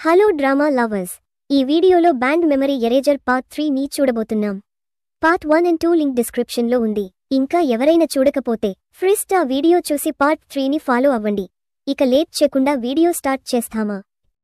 Hello drama lovers, ఈ వీడియోలో band memory eraser part 3 ని చూడబోతున్నాం. పార్ట్ 1 అండ్ 2 లింక్ డిస్క్రిప్షన్లో ఉంది. ఇంకా ఎవరైనా చూడకపోతే ఫస్ట్ ఆ వీడియో చూసి పార్ట్ 3 ని ఫాలో అవ్వండి. ఇక లేట్ చేయకుండా వీడియో స్టార్ట్ చేస్తామా.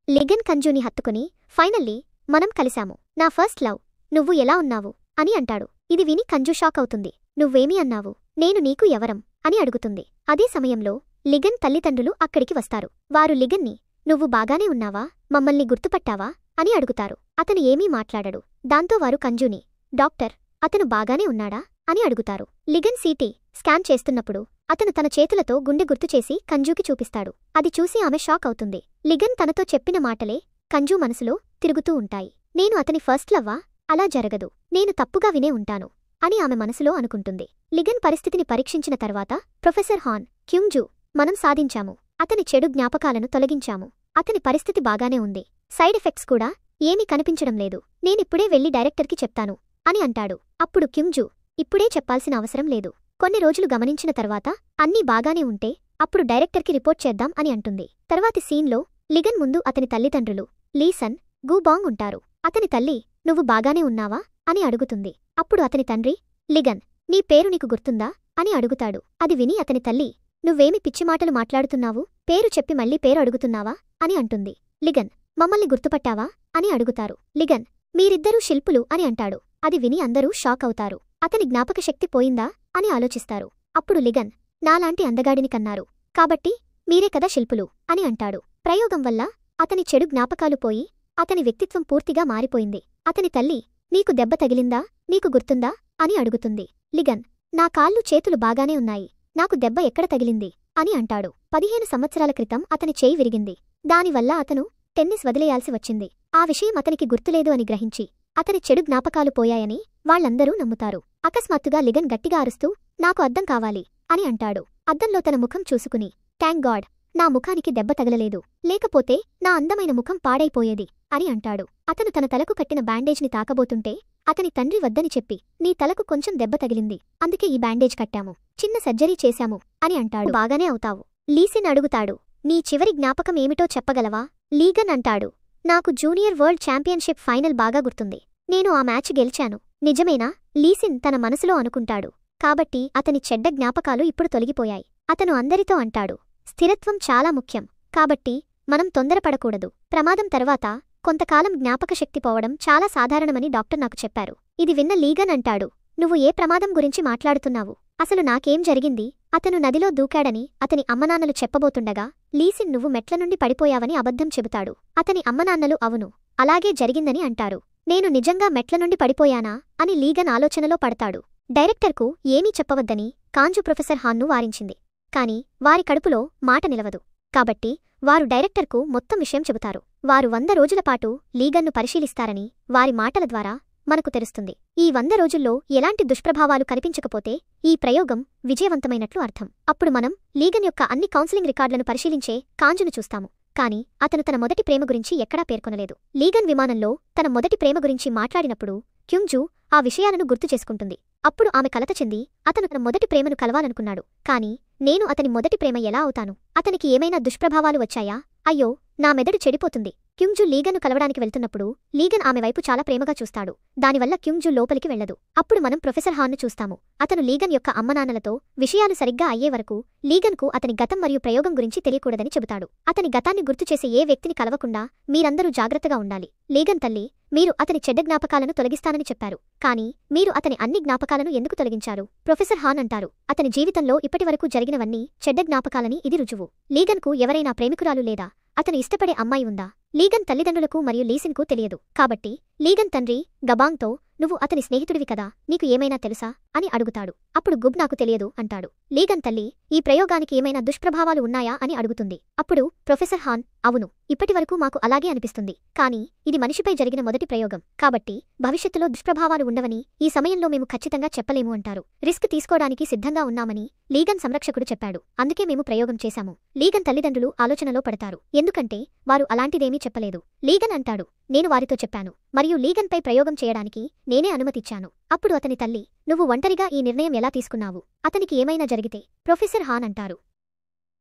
లిగన్ కంజుని హత్తుకుని, ఫైనల్లీ మనం కలిశాము. నా ఫస్ట్ లవ్, నువ్వు ఎలా ఉన్నావు అని అంటాడు. ఇది విని కంజు షాక్ అవుతుంది. నువ్వేమి అన్నావు? నేను నీకు ఎవరం అని అడుగుతుంది. అదే సమయంలో లిగన్ తల్లిదండ్రులు అక్కడికి వస్తారు. వారు లిగన్ని, నువ్వు బాగానే ఉన్నావా, మమ్మల్ని గుర్తుపట్టావా అని అడుగుతారు. అతను ఏమీ మాట్లాడడు. దాంతో వారు కంజుని, డాక్టర్, అతను బాగానే ఉన్నాడా అని అడుగుతారు. లిగన్ సిటీ స్కాన్ చేస్తున్నప్పుడు అతను తన చేతులతో గుండె గుర్తుచేసి కంజుకి చూపిస్తాడు. అది చూసి ఆమె షాక్ అవుతుంది. లిగన్ తనతో చెప్పిన మాటలే కంజు మనసులో తిరుగుతూ ఉంటాయి. నేను అతని ఫస్ట్ లవ్వా? అలా జరగదు, నేను తప్పుగా వినే ఉంటాను అని ఆమె మనసులో అనుకుంటుంది. లిగన్ పరిస్థితిని పరీక్షించిన తర్వాత ప్రొఫెసర్ హాన్, క్యుంగ్జు, మనం సాధించాము. అతని చెడు జ్ఞాపకాలను తొలగించాము. అతని పరిస్థితి బాగానే ఉంది. సైడ్ ఎఫెక్ట్స్ కూడా ఏమీ కనిపించడం లేదు. నేనిప్పుడే వెళ్లి డైరెక్టర్కి చెప్తాను అని అంటాడు. అప్పుడు క్యుంగ్జు, ఇప్పుడే చెప్పాల్సిన అవసరం లేదు. కొన్ని రోజులు గమనించిన తర్వాత అన్నీ బాగానే ఉంటే అప్పుడు డైరెక్టర్కి రిపోర్ట్ చేద్దాం అని అంటుంది. తర్వాతి సీన్లో లిగన్ ముందు అతని తల్లిదండ్రులు లీసన్, గూబాంగ్ ఉంటారు. అతని తల్లి, నువ్వు బాగానే ఉన్నావా అని అడుగుతుంది. అప్పుడు అతని తండ్రి, లిగన్, నీ పేరు నీకు గుర్తుందా అని అడుగుతాడు. అది విని అతని తల్లి, నువ్వేమి పిచ్చిమాటలు మాట్లాడుతున్నావు? పేరు చెప్పి మళ్ళీ పేరు అడుగుతున్నావా అని అంటుంది. లిగన్, మమ్మల్ని గుర్తుపట్టావా అని అడుగుతారు. లిగన్, మీరిద్దరూ శిల్పులు అని అంటాడు. అది విని అందరూ షాక్ అవుతారు. అతని జ్ఞాపక శక్తి పోయిందా అని ఆలోచిస్తారు. అప్పుడు లిగన్, నాలాంటి అందగాడిని కన్నారు కాబట్టి మీరే కదా శిల్పులు అని అంటాడు. ప్రయోగం వల్ల అతని చెడు జ్ఞాపకాలు పోయి అతని వ్యక్తిత్వం పూర్తిగా మారిపోయింది. అతని తల్లి, నీకు దెబ్బ తగిలిందా, నీకు గుర్తుందా అని అడుగుతుంది. లిగన్, నా కాళ్ళు చేతులు బాగానే ఉన్నాయి, నాకు దెబ్బ ఎక్కడ తగిలింది అని అంటాడు. 15 సంవత్సరాల క్రితం అతని చేయి విరిగింది. దానివల్ల అతను టెన్నిస్ వదిలేయాల్సి వచ్చింది. ఆ విషయం అతనికి గుర్తులేదు అని గ్రహించి అతని చెడు జ్ఞాపకాలు పోయాయని వాళ్లందరూ నమ్ముతారు. అకస్మాత్తుగా లిగన్ గట్టిగా అరుస్తూ, నాకు అద్దం కావాలి అని అంటాడు. అద్దంలో తన ముఖం చూసుకుని, థ్యాంక్ గాడ్, నా ముఖానికి దెబ్బ తగలలేదు, లేకపోతే నా అందమైన ముఖం పాడైపోయేది అని అంటాడు. అతను తన తలకు కట్టిన బ్యాండేజ్ని తాకబోతుంటే అతని తండ్రి వద్దని చెప్పి, నీ తలకు కొంచెం దెబ్బ తగిలింది, అందుకే ఈ బ్యాండేజ్ కట్టాము, చిన్న సర్జరీ చేశాము అని అంటాడు. బాగానే అవుతావు. లీసిన్ అడుగుతాడు, నీ చివరి జ్ఞాపకం ఏమిటో చెప్పగలవా? లీగన్ అంటాడు, నాకు జూనియర్ వరల్డ్ ఛాంపియన్షిప్ ఫైనల్ బాగా గుర్తుంది. నేను ఆ మ్యాచ్ గెలిచాను. నిజమేనా? లీసిన్ తన మనసులో అనుకుంటాడు. కాబట్టి అతని చెడ్డ జ్ఞాపకాలు ఇప్పుడు తొలగిపోయాయి. అతను అందరితో అంటాడు, స్థిరత్వం చాలా ముఖ్యం, కాబట్టి మనం తొందరపడకూడదు. ప్రమాదం తర్వాత కొంతకాలం జ్ఞాపకశక్తి పోవడం చాలా సాధారణమని డాక్టర్ నాకు చెప్పారు. ఇది విన్న లీగన్ అంటాడు, నువ్వు ఏ ప్రమాదం గురించి మాట్లాడుతున్నావు? అసలు నాకేం జరిగింది? అతను నదిలో దూకాడని అతని అమ్మనాన్నలు చెప్పబోతుండగా లీసిన్ నువ్వు మెట్ల నుండి పడిపోయావని అబద్ధం చెబుతాడు. అతని అమ్మనాన్నలు అవును, అలాగే జరిగిందని అంటారు. నేను నిజంగా మెట్ల నుండి పడిపోయానా అని లీగన్ ఆలోచనలో పడతాడు. డైరెక్టర్కు ఏమీ చెప్పవద్దని కాంజు ప్రొఫెసర్ హాన్ను వారించింది. కాని వారి కడుపులో మాట నిలవదు. కాబట్టి వారు డైరెక్టర్కు మొత్తం విషయం చెబుతారు. వారు 100 రోజులపాటు లీగన్ను పరిశీలిస్తారని వారి మాటల ద్వారా మనకు తెలుస్తుంది. ఈ 100 రోజుల్లో ఎలాంటి దుష్ప్రభావాలు కనిపించకపోతే ఈ ప్రయోగం విజయవంతమైనట్లు అర్థం. అప్పుడు మనం లీగన్ యొక్క అన్ని కౌన్సిలింగ్ రికార్డులను పరిశీలించే కాంజును చూస్తాము. కాని అతను తన మొదటి ప్రేమ గురించి ఎక్కడా పేర్కొనలేదు. లీగన్ విమానంలో తన మొదటి ప్రేమ గురించి మాట్లాడినప్పుడు క్యుంగ్జు ఆ విషయాలను గుర్తు చేసుకుంటుంది. అప్పుడు ఆమె కలత చెంది, అతను తన మొదటి ప్రేమను కలవాలనుకున్నాడు, కాని నేను అతని మొదటి ప్రేమ ఎలా అవుతాను? అతనికి ఏమైనా దుష్ప్రభావాలు వచ్చాయా? అయ్యో, నా మెదడు చెడిపోతుంది. క్యుంగ్జు లీగన్ను కలవడానికి వెళ్తున్నప్పుడు లీగన్ ఆమె వైపు చాలా ప్రేమగా చూస్తాడు. దానివల్ల క్యుంగ్జు లోపలికి వెళ్లదు. అప్పుడు మనం ప్రొఫెసర్ హాన్ను చూస్తాము. అతను లీగన్ యొక్క అమ్మనాన్నలతో విషయాలు సరిగ్గా అయ్యే వరకు లీగన్కు అతని గతం మరియు ప్రయోగం గురించి తెలియకూడదని చెబుతాడు. అతని గతాన్ని గుర్తుచేసే ఏ వ్యక్తిని కలవకుండా మీరందరూ జాగ్రత్తగా ఉండాలి. లీగన్ తల్లి, మీరు అతని చెడ్డ జ్ఞాపకాలను తొలగిస్తానని చెప్పారు, కానీ మీరు అతని అన్ని జ్ఞాపకాలను ఎందుకు తొలగించారు? ప్రొఫెసర్ హాన్ అంటారు, అతని జీవితంలో ఇప్పటివరకు జరిగినవన్నీ చెడ్డ జ్ఞాపకాలని ఇది రుజువు. లీగన్కు ఎవరైనా ప్రేమికురాలు లేదా అతను ఇష్టపడే అమ్మాయి ఉందా? లీగన్ తల్లిదండ్రులకు మరియు లీసిన్కు తెలియదు. కాబట్టి లీగన్ తండ్రి గబాంగ్తో, నువ్వు అతని స్నేహితుడివి కదా, నీకు ఏమైనా తెలుసా అని అడుగుతాడు. అప్పుడు గుబ్ నాకు తెలియదు అంటాడు. లీగన్ తల్లి, ఈ ప్రయోగానికి ఏమైనా దుష్ప్రభావాలు ఉన్నాయా అని అడుగుతుంది. అప్పుడు ప్రొఫెసర్ హాన్, అవును, ఇప్పటివరకు మాకు అలాగే అనిపిస్తుంది, కానీ ఇది మనిషిపై జరిగిన మొదటి ప్రయోగం, కాబట్టి భవిష్యత్తులో దుష్ప్రభావాలు ఉండవని ఈ సమయంలో మేము ఖచ్చితంగా చెప్పలేము అంటారు. రిస్క్ తీసుకోవడానికి సిద్ధంగా ఉన్నామని లీగన్ సంరక్షకుడు చెప్పాడు, అందుకే మేము ప్రయోగం చేశాము. లీగన్ తల్లిదండ్రులు ఆలోచనలో పడతారు, ఎందుకంటే వారు అలాంటిదేమీ చెప్పలేదు. లీగన్ అంటాడు, నేను వారితో చెప్పాను మరియు లీగన్పై ప్రయోగం చేయడానికి నేనే అనుమతిచ్చాను. అప్పుడు అతని తల్లి, నువ్వు ఒంటరిగా ఈ నిర్ణయం ఎలా తీసుకున్నావు? అతనికి ఏమైనా జరిగితే? ప్రొఫెసర్ హాన్ అంటారు,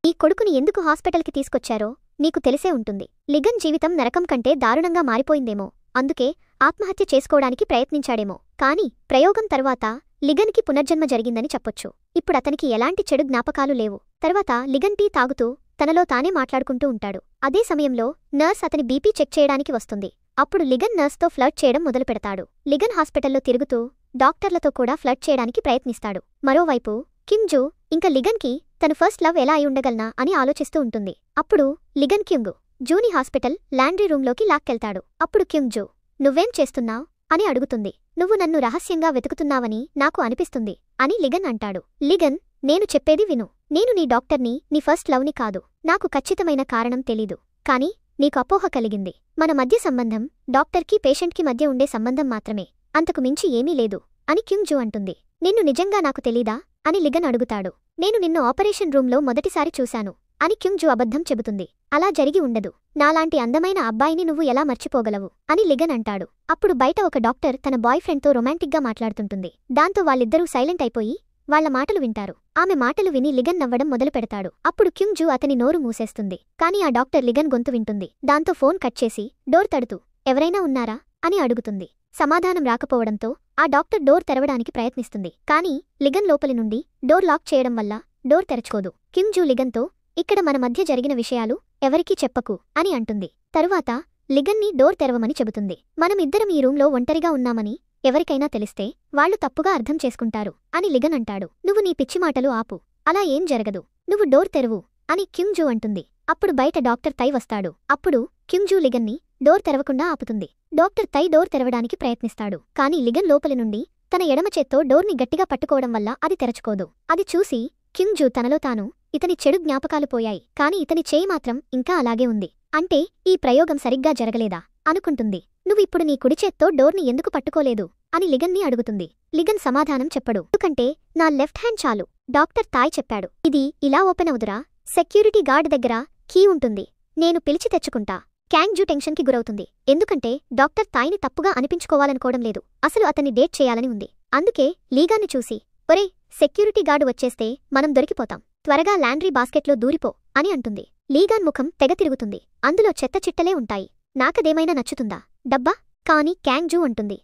ఈ కొడుకుని ఎందుకు హాస్పిటల్కి తీసుకొచ్చారో నీకు తెలిసే ఉంటుంది. లిగన్ జీవితం నరకం కంటే దారుణంగా మారిపోయిందేమో. అందుకే ఆత్మహత్య చేసుకోవడానికి ప్రయత్నించాడేమో. కానీ ప్రయోగం తర్వాత లిగన్కి పునర్జన్మ జరిగిందని చెప్పొచ్చు. ఇప్పుడతనికి ఎలాంటి చెడు జ్ఞాపకాలు లేవు. తర్వాత లిగన్ టీ తాగుతూ తనలో తానే మాట్లాడుకుంటూ ఉంటాడు. అదే సమయంలో నర్స్ అతని బీపీ చెక్ చేయడానికి వస్తుంది. అప్పుడు లిగన్ నర్స్తో ఫ్లర్ట్ చేయడం మొదలుపెడతాడు. లిగన్ హాస్పిటల్లో తిరుగుతూ డాక్టర్లతో కూడా ఫ్లర్ట్ చేయడానికి ప్రయత్నిస్తాడు. మరోవైపు కిమ్ జూ ఇంకా లిగన్కి తను ఫస్ట్ లవ్ ఎలా అయి ఉండగలనా అని ఆలోచిస్తూ ఉంటుంది. అప్పుడు లిగన్ కిమ్ జూని హాస్పిటల్ లాండ్రీ రూంలోకి లాక్కెళ్తాడు. అప్పుడు కిమ్ జూ, నువ్వేం చేస్తున్నావ్ అని అడుగుతుంది. నువ్వు నన్ను రహస్యంగా వెతుకుతున్నావని నాకు అనిపిస్తుంది అని లిగన్ అంటాడు. లిగన్, నేను చెప్పేది విను. నేను నీ డాక్టర్ని, నీ ఫస్ట్ లవ్ని కాదు. నాకు ఖచ్చితమైన కారణం తెలీదు. కానీ నీకు అపోహ కలిగింది. మన మధ్య సంబంధం డాక్టర్కి పేషెంట్కి మధ్య ఉండే సంబంధం మాత్రమే, అంతకు మించి ఏమీ లేదు అని కిమ్ జూ అంటుంది. నిన్ను నిజంగా నాకు తెలీదా అని లిగన్ అడుగుతాడు. నేను నిన్ను ఆపరేషన్ రూంలో మొదటిసారి చూశాను అని కిమ్ జూ అబద్ధం చెబుతుంది. అలా జరిగి ఉండదు. నాలాంటి అందమైన అబ్బాయిని నువ్వు ఎలా మర్చిపోగలవు అని లిగన్ అంటాడు. అప్పుడు బయట ఒక డాక్టర్ తన బాయ్ ఫ్రెండ్తో రొమాంటిక్గా మాట్లాడుతుంటుంది. దాంతో వాళ్ళిద్దరూ సైలెంట్ అయిపోయి వాళ్ల మాటలు వింటారు. ఆమె మాటలు విని లిగన్ నవ్వడం మొదలు పెడతాడు. అప్పుడు కిమ్ జూ అతని నోరు మూసేస్తుంది. కానీ ఆ డాక్టర్ లిగన్ గొంతు వింటుంది. దాంతో ఫోన్ కట్ చేసి డోర్ తడుతూ ఎవరైనా ఉన్నారా అని అడుగుతుంది. సమాధానం రాకపోవడంతో ఆ డాక్టర్ డోర్ తెరవడానికి ప్రయత్నిస్తుంది. కానీ లిగన్ లోపలి నుండి డోర్ లాక్ చేయడం వల్ల డోర్ తెరచుకోదు. కిమ్ జూ లిగన్తో, ఇక్కడ మన మధ్య జరిగిన విషయాలు ఎవరికీ చెప్పకు అని అంటుంది. తరువాత లిగన్ని డోర్ తెరవమని చెబుతుంది. మనం ఇద్దరం ఈ రూంలో ఒంటరిగా ఉన్నామని ఎవరికైనా తెలిస్తే వాళ్లు తప్పుగా అర్థం చేసుకుంటారు అని లిగన్ అంటాడు. నువ్వు నీ పిచ్చి మాటలు ఆపు. అలా ఏం జరగదు. నువ్వు డోర్ తెరువు అని కిమ్ జూ అంటుంది. అప్పుడు బయట డాక్టర్ తై వస్తాడు. అప్పుడు కిమ్ జూ లిగన్ని డోర్ తెరవకుండా ఆపుతుంది. డాక్టర్ తై డోర్ తెరవడానికి ప్రయత్నిస్తాడు. కానీ లిగన్ లోపలి నుండి తన ఎడమ చేత్తో డోర్ని గట్టిగా పట్టుకోవడం వల్ల అది తెరచుకోదు. అది చూసి కిమ్ జూ తనలో తాను, ఇతని చెడు జ్ఞాపకాలు పోయాయి, కానీ ఇతని చేయి మాత్రం ఇంకా అలాగే ఉంది. అంటే ఈ ప్రయోగం సరిగ్గా జరగలేదా అనుకుంటుంది. నువ్విప్పుడు నీ కుడిచేత్తో డోర్ని ఎందుకు పట్టుకోలేదు అని లిగన్ని అడుగుతుంది. లిగన్ సమాధానం చెప్పడు. ఎందుకంటే నా లెఫ్ట్ హ్యాండ్ చాలు. డాక్టర్ తాయ్ చెప్పాడు. ఇది ఇలా ఓపెన్ అవుదురా, సెక్యూరిటీ గార్డ్ దగ్గర కీ ఉంటుంది, నేను పిలిచి తెచ్చుకుంటా. క్యాంగ్ జూ టెన్షన్కి గురవుతుంది. ఎందుకంటే డాక్టర్ తాయ్ని తప్పుగా అనిపించుకోవాలనుకోవడం లేదు. అసలు అతన్ని డేట్ చేయాలని ఉంది. అందుకే లీగాన్ని చూసి, ఒరే సెక్యూరిటీ గార్డు వచ్చేస్తే మనం దొరికిపోతాం, త్వరగా లాండ్రీ బాస్కెట్లో దూరిపో అని అంటుంది. లీగాన్ ముఖం తెగ తిరుగుతుంది. అందులో చెత్త చిట్టలే ఉంటాయి. నాకదేమైనా నచ్చుతుందా? డబ్బా? కానీ క్యాంగ్ జూ అంటుంది.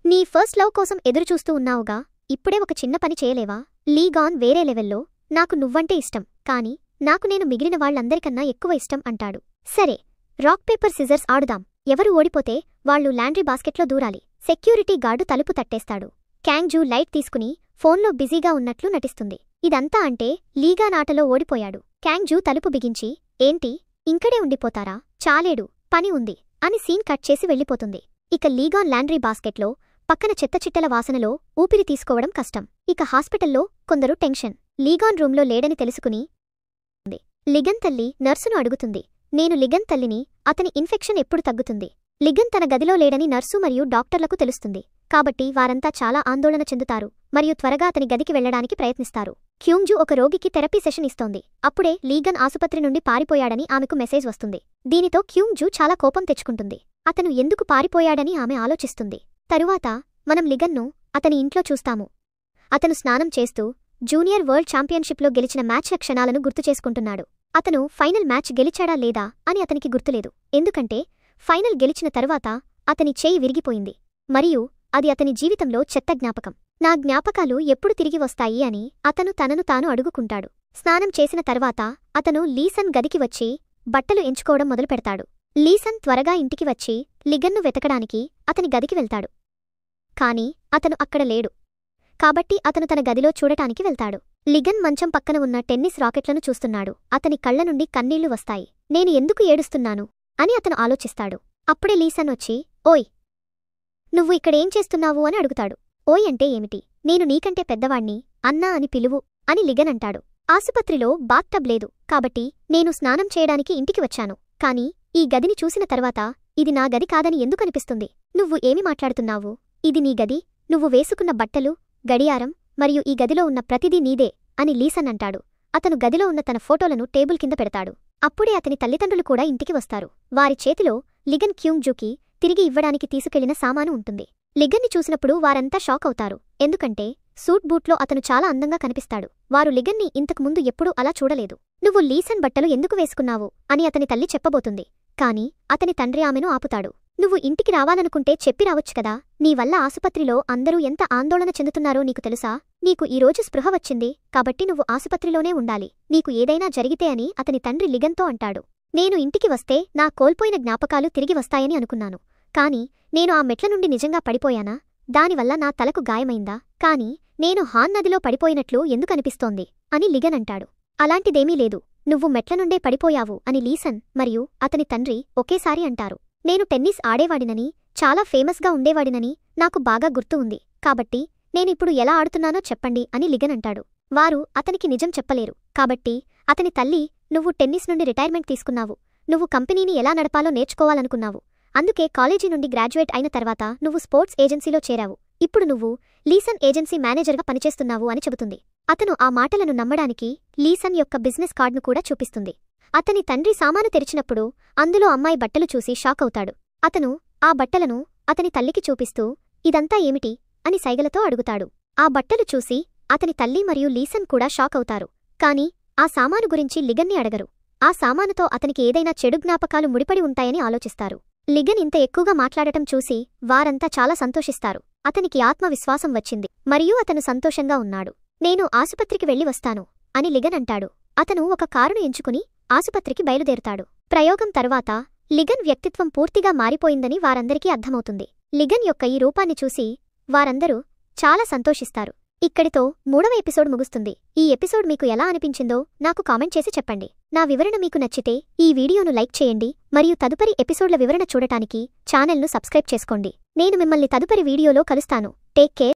నీ ఫస్ట్ లవ్ కోసం ఎదురుచూస్తూ ఉన్నావుగా, ఇప్పుడే ఒక చిన్న పని చేయలేవా? లీగాన్ వేరే లెవెల్లో, నాకు నువ్వంటే ఇష్టం, కానీ నాకు నేను మిగిలిన వాళ్లందరికన్నా ఎక్కువ ఇష్టం అంటాడు. సరే, రాక్ పేపర్ సిజర్స్ ఆడుదాం. ఎవరు ఓడిపోతే వాళ్లు లాండ్రీ బాస్కెట్లో దూరాలి. సెక్యూరిటీ గార్డు తలుపు తట్టేస్తాడు. క్యాంగ్ జూ లైట్ తీసుకుని ఫోన్లో బిజీగా ఉన్నట్లు నటిస్తుంది. ఇదంతా అంటే లీగాన్ ఆటలో ఓడిపోయాడు. క్యాంగ్ జూ తలుపు బిగించి, ఏంటి ఇంకడే ఉండిపోతారా, చాలేడు, పని ఉంది అని సీన్ కట్ చేసి వెళ్ళిపోతుంది. ఇక లీగాన్ లాండ్రీ బాస్కెట్లో పక్కన చెత్తచిట్టల వాసనలో ఊపిరి తీసుకోవడం కష్టం. ఇక హాస్పిటల్లో కొందరు టెన్షన్. లీగాన్ రూంలో లేడని తెలుసుకుని లిగన్ తల్లి నర్సును అడుగుతుంది. నేను లిగన్ తల్లిని, అతని ఇన్ఫెక్షన్ ఎప్పుడు తగ్గుతుంది? లిగన్ తన గదిలో లేడని నర్సు మరియు డాక్టర్లకు తెలుస్తుంది. కాబట్టి వారంతా చాలా ఆందోళన చెందుతారు మరియు త్వరగా అతని గదికి వెళ్లడానికి ప్రయత్నిస్తారు. క్యూంగ్జూ ఒక రోగికి థెరపీ సెషన్ ఇస్తోంది. అప్పుడే లీగన్ ఆసుపత్రి నుండి పారిపోయాడని ఆమెకు మెసేజ్ వస్తుంది. దీనితో క్యూంగ్జూ చాలా కోపం తెచ్చుకుంటుంది. అతను ఎందుకు పారిపోయాడని ఆమె ఆలోచిస్తుంది. తరువాత మనం లిగన్ను అతని ఇంట్లో చూస్తాము. అతను స్నానం చేస్తూ జూనియర్ వరల్డ్ ఛాంపియన్షిప్లో గెలిచిన మ్యాచ్ల క్షణాలను గుర్తుచేసుకుంటున్నాడు. అతను ఫైనల్ మ్యాచ్ గెలిచాడా లేదా అని అతనికి గుర్తులేదు. ఎందుకంటే ఫైనల్ గెలిచిన తరువాత అతని చేయి విరిగిపోయింది మరియు అది అతని జీవితంలో చెత్త జ్ఞాపకం. నా జ్ఞాపకాలు ఎప్పుడు తిరిగి వస్తాయి అని అతను తనను తాను అడుగుకుంటాడు. స్నానం చేసిన తర్వాత అతను లీసన్ గదికి వచ్చి బట్టలు ఎంచుకోవడం మొదలుపెడతాడు. లీసన్ త్వరగా ఇంటికి వచ్చి లిగన్ను వెతకడానికి అతని గదికి వెళ్తాడు. కాని అతను అక్కడ లేడు. కాబట్టి అతను తన గదిలో చూడటానికి వెళ్తాడు. లిగన్ మంచం పక్కన ఉన్న టెన్నిస్ రాకెట్లను చూస్తున్నాడు. అతని కళ్ల నుండి కన్నీళ్లు వస్తాయి. నేను ఎందుకు ఏడుస్తున్నాను అని అతను ఆలోచిస్తాడు. అప్పుడే లీసన్ వచ్చి, ఓయ్ నువ్వు ఇక్కడేం చేస్తున్నావు అని అడుగుతాడు. ఓయ్ అంటే ఏమిటి? నేను నీకంటే పెద్దవాణ్ణి, అన్నా అని పిలువు అని లిగన్ అంటాడు. ఆసుపత్రిలో బాత్టబ్ లేదు కాబట్టి నేను స్నానం చేయడానికి ఇంటికి వచ్చాను. కానీ ఈ గదిని చూసిన తర్వాత ఇది నా గది కాదని ఎందుకనిపిస్తుంది? నువ్వు ఏమి మాట్లాడుతున్నావు? ఇది నీ గది, నువ్వు వేసుకున్న బట్టలు, గడియారం మరియు ఈ గదిలో ఉన్న ప్రతిదీ నీదే అని లీసన్ అంటాడు. అతను గదిలో ఉన్న తన ఫోటోలను టేబుల్ కింద పెడతాడు. అప్పుడే అతని తల్లిదండ్రులు కూడా ఇంటికి వస్తారు. వారి చేతిలో లిగన్ క్యూంగ్జూకి తిరిగి ఇవ్వడానికి తీసుకెళ్లిన సామాను ఉంటుంది. లిగన్ని చూసినప్పుడు వారంతా షాక్ అవుతారు. ఎందుకంటే సూట్ బూట్లో అతను చాలా అందంగా కనిపిస్తాడు. వారు లిగన్ని ఇంతకుముందు ఎప్పుడూ అలా చూడలేదు. నువ్వు లీసన్ బట్టలు ఎందుకు వేసుకున్నావు అని అతని తల్లి చెప్పబోతుంది. కాని అతని తండ్రి ఆమెను ఆపుతాడు. నువ్వు ఇంటికి రావాలనుకుంటే చెప్పి రావచ్చు కదా. నీ వల్ల ఆసుపత్రిలో అందరూ ఎంత ఆందోళన చెందుతున్నారో నీకు తెలుసా? నీకు ఈరోజు స్పృహ వచ్చింది కాబట్టి నువ్వు ఆసుపత్రిలోనే ఉండాలి. నీకు ఏదైనా జరిగితే అని అతని తండ్రి లిగన్తో అంటాడు. నేను ఇంటికి వస్తే నా కోల్పోయిన జ్ఞాపకాలు తిరిగి వస్తాయని అనుకున్నాను. కాని నేను ఆ మెట్ల నుండి నిజంగా పడిపోయానా? దానివల్ల నా తలకు గాయమైందా? కాని నేను హాన్ నదిలో పడిపోయినట్లు ఎందుకనిపిస్తోంది అని లిగన్ అంటాడు. అలాంటిదేమీ లేదు, నువ్వు మెట్ల నుండే పడిపోయావు అని లీసన్ మరియు అతని తండ్రి ఒకేసారి అంటారు. నేను టెన్నిస్ ఆడేవాడినని, చాలా ఫేమస్గా ఉండేవాడినని నాకు బాగా గుర్తు ఉంది. కాబట్టి నేనిప్పుడు ఎలా ఆడుతున్నానో చెప్పండి అని లిగన్ అంటాడు. వారు అతనికి నిజం చెప్పలేరు. కాబట్టి అతని తల్లి, నువ్వు టెన్నిస్ నుండి రిటైర్మెంట్ తీసుకున్నావు. నువ్వు కంపెనీని ఎలా నడపాలో నేర్చుకోవాలనుకున్నావు. అందుకే కాలేజీ నుండి గ్రాడ్యుయేట్ అయిన తర్వాత నువ్వు స్పోర్ట్స్ ఏజెన్సీలో చేరావు. ఇప్పుడు నువ్వు లీసన్ ఏజెన్సీ మేనేజర్గా పనిచేస్తున్నావు అని చెబుతుంది. అతను ఆ మాటలను నమ్మడానికి లీసన్ యొక్క బిజినెస్ కార్డును కూడా చూపిస్తుంది. అతని తండ్రి సామాను తెరిచినప్పుడు అందులో అమ్మాయి బట్టలు చూసి షాక్ అవుతాడు. అతను ఆ బట్టలను అతని తల్లికి చూపిస్తూ ఇదంతా ఏమిటి అని సైగలతో అడుగుతాడు. ఆ బట్టలు చూసి అతని తల్లి మరియు లీసన్ కూడా షాక్ అవుతారు. కాని ఆ సామాను గురించి లిగన్ని అడగరు. ఆ సామానుతో అతనికి ఏదైనా చెడు జ్ఞాపకాలు ముడిపడి ఉంటాయని ఆలోచిస్తారు. లిగన్ ఇంత ఎక్కువగా మాట్లాడటం చూసి వారంతా చాలా సంతోషిస్తారు. అతనికి ఆత్మవిశ్వాసం వచ్చింది మరియు అతను సంతోషంగా ఉన్నాడు. నేను ఆసుపత్రికి వెళ్లి వస్తాను అని లిగన్ అంటాడు. అతను ఒక కారును ఎంచుకుని ఆసుపత్రికి బయలుదేరుతాడు. ప్రయోగం తరువాత లిగన్ వ్యక్తిత్వం పూర్తిగా మారిపోయిందని వారందరికీ అర్థమవుతుంది. లిగన్ యొక్క ఈ రూపాన్ని చూసి వారందరూ చాలా సంతోషిస్తారు. ఇక్కడితో 3వ ఎపిసోడ్ ముగుస్తుంది. ఈ ఎపిసోడ్ మీకు ఎలా అనిపించిందో నాకు కామెంట్ చేసి చెప్పండి. నా వివరణ మీకు నచ్చితే ఈ వీడియోను లైక్ చేయండి మరియు తదుపరి ఎపిసోడ్ల వివరణ చూడటానికి ఛానల్ను సబ్స్క్రైబ్ చేసుకోండి. నేను మిమ్మల్ని తదుపరి వీడియోలో కలుస్తాను. Take care.